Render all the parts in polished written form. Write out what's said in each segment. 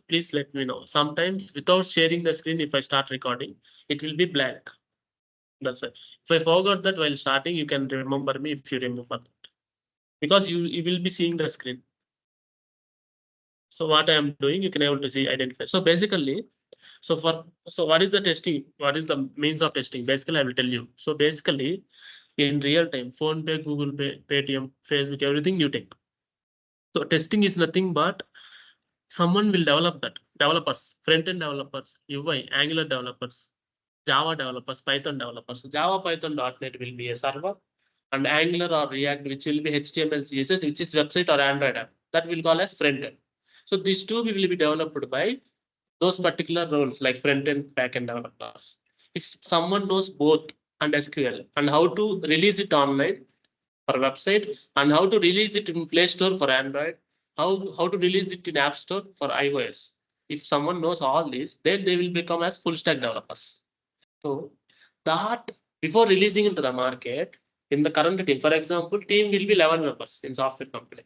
please let me know. Sometimes without sharing the screen, if I start recording, it will be blank. That's why. If I forgot that while starting, you can remember me if you remember that. Because you will be seeing the screen. So what I am doing, you can able to see identify. So basically, so what is the testing? What is the means of testing? Basically, I will tell you. So basically, in real time, phone pay, Google Pay, Paytm, Facebook, everything you take. So testing is nothing but someone will develop that. Developers, front-end developers, UI, Angular developers, Java developers, Python developers. Java, Python, .NET will be a server, and Angular or React, which will be HTML, CSS, which is website or Android app. That will call as front-end. So these two will be developed by those particular roles like front-end, back-end developers. If someone knows both and SQL and how to release it online for website and how to release it in Play Store for Android, how to release it in App Store for iOS. If someone knows all this, then they will become as full stack developers. So that before releasing into the market, in the current team, for example, team will be 11 members in software company.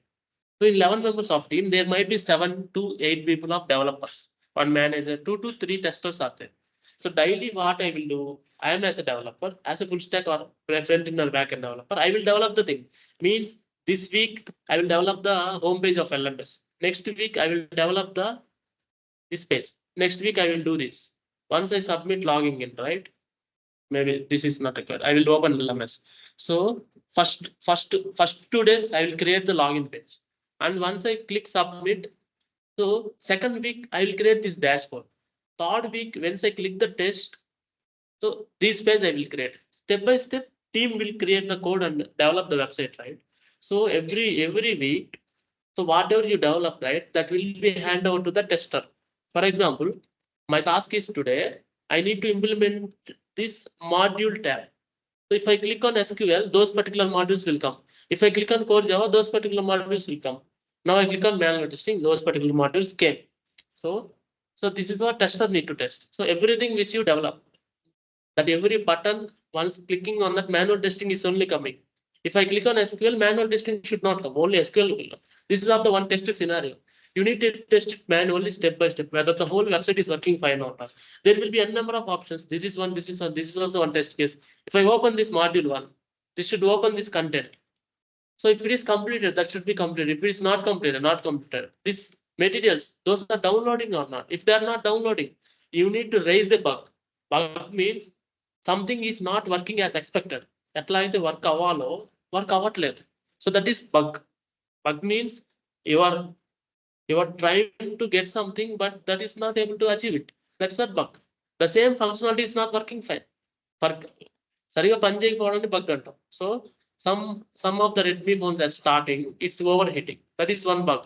So in 11 members of team, there might be 7 to 8 people of developers, one manager, 2 to 3 testers are there. So daily what I will do, I am as a developer, as a full stack or front end or back end developer, I will develop the thing. Means this week I will develop the home page of LMS. Next week I will develop the this page. Next week I will do this. Once I submit logging in, right? Maybe this is not required. I will open LMS. So first 2 days I will create the login page. And once I click submit, so second week I will create this dashboard. Third week, once I click the test, so this page I will create. Step by step, team will create the code and develop the website, right? So every week, so whatever you develop, right, that will be handed over to the tester. For example, my task is today, I need to implement this module tab. So if I click on SQL, those particular modules will come. If I click on core Java, those particular modules will come. Now I click on manual testing, those particular modules came. So, so this is what tester need to test. So everything which you develop, that every button, once clicking on that manual testing is only coming. If I click on SQL, manual testing should not come, only SQL will come. This is not the one test scenario. You need to test it manually step by step, whether the whole website is working fine or not. There will be a number of options. This is one, this is one, this is also one test case. If I open this module one, this should open this content. So if it is completed, that should be completed. If it is not completed, not completed. This materials, those are downloading or not. If they are not downloading, you need to raise a bug. Bug means something is not working as expected. ఎట్లా అయితే work అవ్వాలో work అవ్వట్లేదు. So that is bug. Bug means you are trying to get something, but that is not able to achieve it. That is not bug. The same functionality is not working fine. For సరిగా పని చేయకపోవడాన్ని bug అంటాం. So some of the Redmi phones are starting, it's overheating. That is one bug.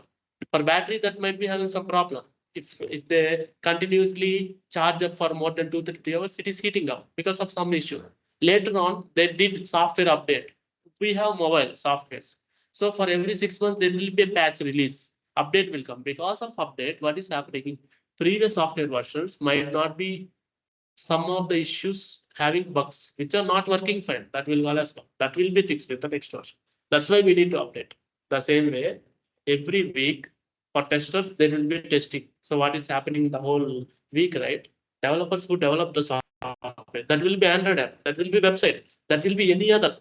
For battery, that might be having some problem. If they continuously charge up for more than 2 to 3 hours, it is heating up because of some issue. Later on, they did software update. We have mobile softwares. So for every 6 months, there will be a patch release. Update will come. Because of update, what is happening? Previous software versions might not be some of the issues having bugs which are not working fine. That will always come. That will be fixed with the next version. That's why we need to update. The same way, every week for testers, there will be testing. So what is happening the whole week, right? Developers who develop the software, that will be Android app, that will be website, that will be any other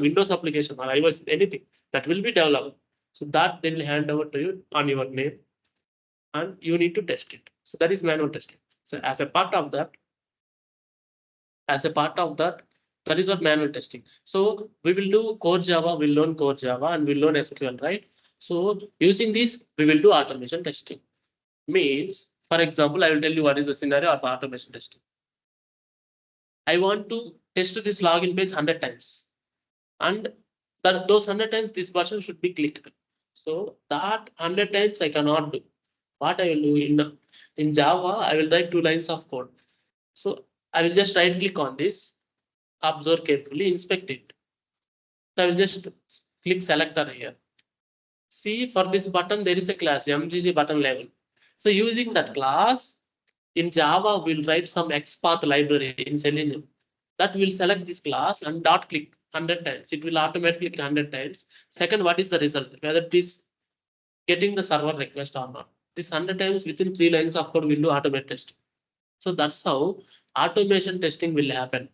Windows application or iOS, anything that will be developed. So that they will hand over to you on your name and you need to test it. So that is manual testing. So as a part of that, that is what manual testing. So we will do core Java, we'll learn core Java and we'll learn SQL, right? So using this, we will do automation testing. Means, for example, I will tell you what is the scenario of automation testing. I want to test this login page 100 times. And that those 100 times this button should be clicked. So that 100 times I cannot do. What I will do in Java, I will write 2 lines of code. So I will just right click on this, observe carefully, inspect it. So I will just click selector here. See, for this button, there is a class MGG button level. So using that class in Java, we'll write some XPath library in Selenium that will select this class and dot click 100 times. It will automatically click 100 times. Second, what is the result? Whether it is getting the server request or not. this 100 times within 3 lines of code will do automate test. So that's how automation testing will happen.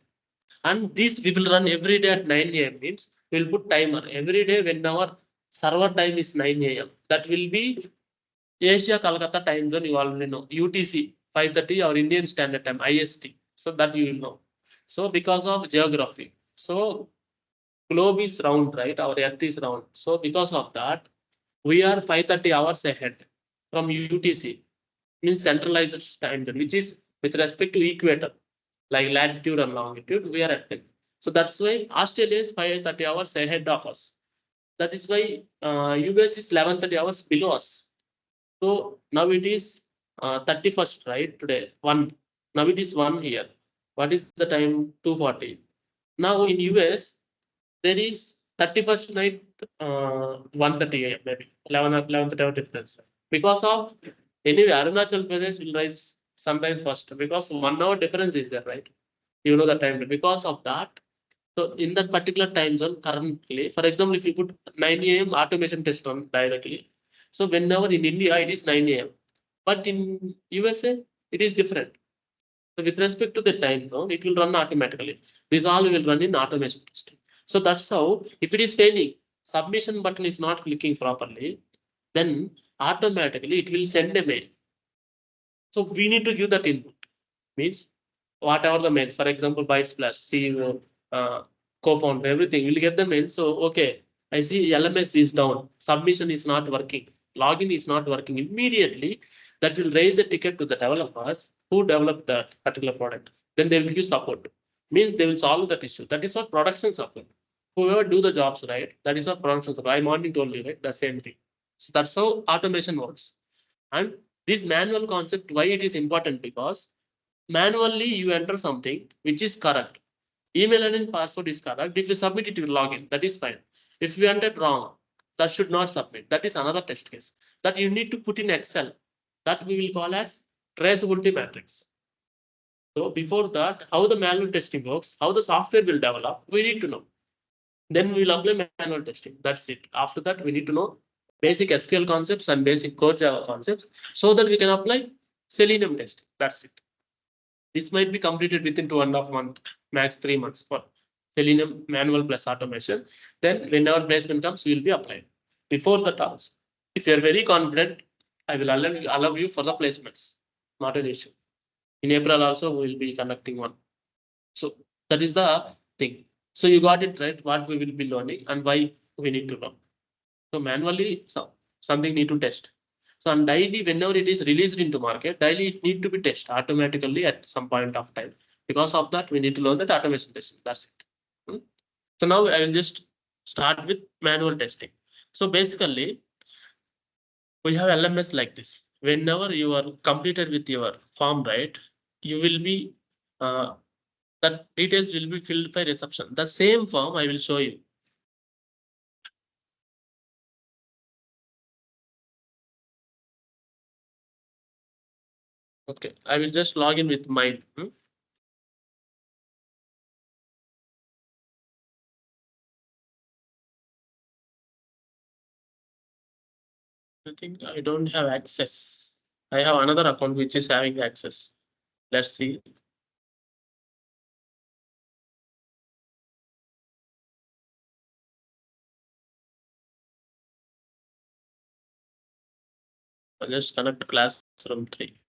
And this we will run every day at 9 a.m. means we'll put timer every day when our server time is 9 a.m. That will be Asia Calcutta time zone, you already know. UTC 5:30 or Indian Standard Time, IST. So that you will know. So because of geography. So globe is round, right? Our earth is round. So because of that, we are 5:30 hours ahead from UTC, means centralized time zone, which is with respect to equator, like latitude and longitude, we are at 10. So that's why Australia is 5:30 hours ahead of us. That is why US is 11:30 hours below us. So now it is 31st, right? Today, 1. Now it is 1 here. What is the time? 2:40. Now in US, there is 31st night, 1:30 a.m. maybe 11:30 hour difference. Because of anyway, Arunachal Pradesh will rise sunrise first because 1 hour difference is there, right? You know the time. Because of that, so in that particular time zone currently, for example, if you put 9 a.m. automation test on directly, so whenever in India it is 9 a.m. But in USA it is different. So with respect to the time zone, it will run automatically. This all will run in automation testing. So that's how if it is failing, submission button is not clicking properly, then automatically it will send a mail. So we need to give that input. Means whatever the mails, for example, Bytesplash, CEO, co-founder, everything, you'll get the mail. So, okay, I see LMS is down, submission is not working, login is not working. Immediately, that will raise a ticket to the developers who develop that particular product. Then they will give support. Means they will solve that issue. That is what production support. Whoever do the jobs, right? That is what production support. I morning told you, right? The same thing. So that's how automation works. And this manual concept, why it is important? Because manually you enter something which is correct. Email and password is correct. If you submit it, you will log in. That is fine. If you entered wrong, that should not submit. That is another test case. That you need to put in Excel. That we will call as traceability matrix. So before that, how the manual testing works, how the software will develop, we need to know. Then we will apply manual testing. That's it. After that, we need to know basic SQL concepts and basic core Java concepts so that we can apply Selenium testing. That's it. This might be completed within 2.5 months, max 3 months for Selenium manual plus automation. Then whenever placement comes, we will be applying. Before the task, if you are very confident, I will allow you for the placements. Not an issue. In April also, we will be conducting one. So that is the thing. So you got it right, what we will be learning and why we need to learn. So manually, something need to test. So and daily, whenever it is released into market, daily it need to be tested automatically at some point of time. Because of that, we need to learn that automation testing. That's it. Hmm. So now I will just start with manual testing. So basically, we have LMS like this. Whenever you are completed with your form, right, you will be that details will be filled by reception. The same form I will show you. Okay, I will just log in with mine. I think I don't have access. I have another account which is having access. Let's see. I'll just connect to classroom 3.